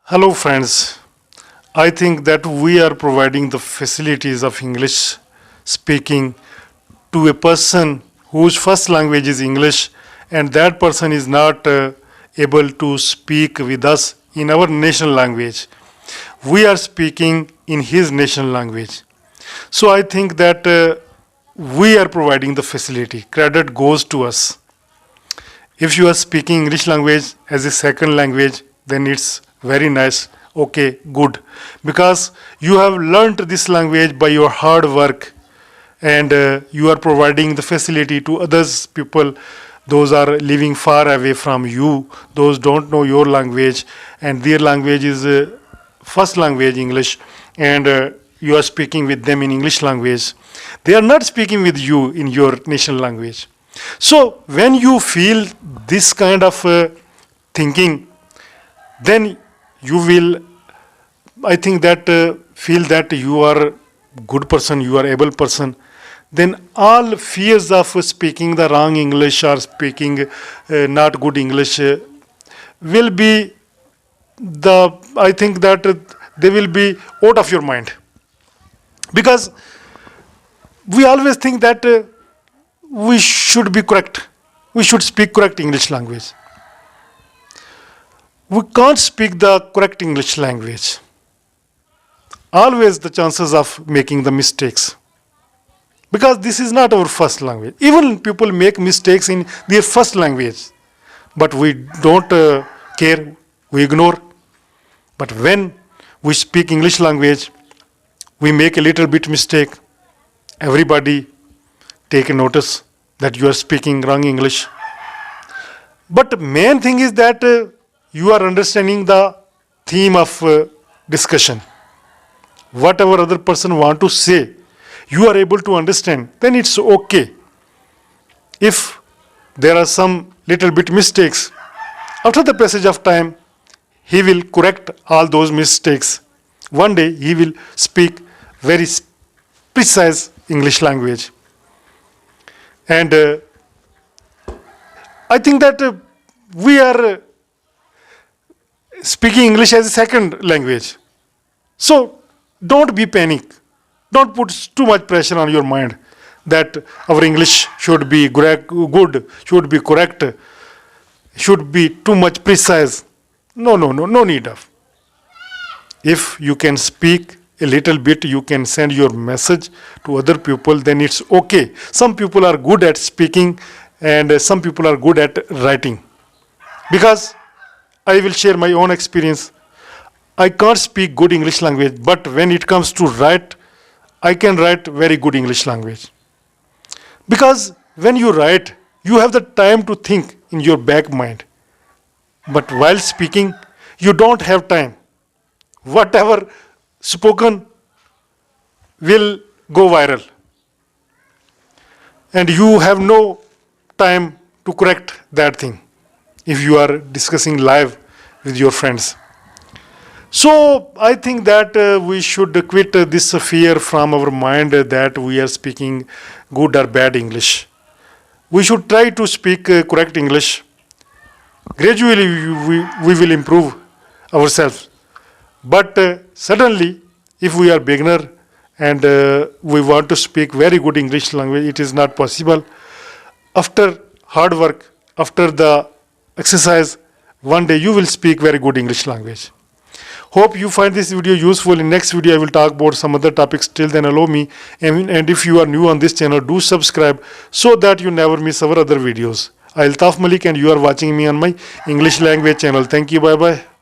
Hello friends, I think that we are providing the facilities of English speaking to a person whose first language is English and that person is not able to speak with us in our national language. We are speaking in his national language. So I think that we are providing the facility. Credit goes to us. If you are speaking English language as a second language, then it's very nice. Okay, good. Because you have learnt this language by your hard work and you are providing the facility to others people. Those are living far away from you. Those don't know your language and their language is first language English and you are speaking with them in English language. They are not speaking with you in your national language. So when you feel this kind of thinking, then you will, I think that feel that you are good person, you are able person. Then all fears of speaking the wrong English or speaking not good English will be I think that they will be out of your mind. Because we always think that we should be correct. We should speak correct English language. We can't speak the correct English language. Always the chances of making the mistakes. Because this is not our first language. Even people make mistakes in their first language. But we don't care, we ignore. But when we speak English language, we make a little bit mistake. Everybody take a notice that you are speaking wrong English. But the main thing is that you are understanding the theme of discussion. Whatever other person want to say, you are able to understand, then it's okay. If there are some little bit mistakes, after the passage of time, he will correct all those mistakes. One day he will speak very precise English language. And I think that we are speaking English as a second language. So don't be panic. Don't put too much pressure on your mind that our English should be good, should be correct, should be too much precise. No need of. If you can speak a little bit, you can send your message to other people, then it's okay. Some people are good at speaking and some people are good at writing. Because I will share my own experience. I can't speak good English language, but when it comes to write, I can write very good English language. Because when you write, you have the time to think in your back mind. But while speaking, you don't have time. Whatever spoken will go viral. And you have no time to correct that thing if you are discussing live with your friends. So I think that we should quit this fear from our mind that we are speaking good or bad English. We should try to speak correct English. Gradually we will improve ourselves. But suddenly, if we are beginner and we want to speak very good English language, it is not possible. After hard work, after the exercise, one day you will speak very good English language. Hope you find this video useful. In next video, I will talk about some other topics. Till then, allow me. And if you are new on this channel, do subscribe so that you never miss our other videos. Altaf Malik and you are watching me on my English language channel. Thank you. Bye-bye.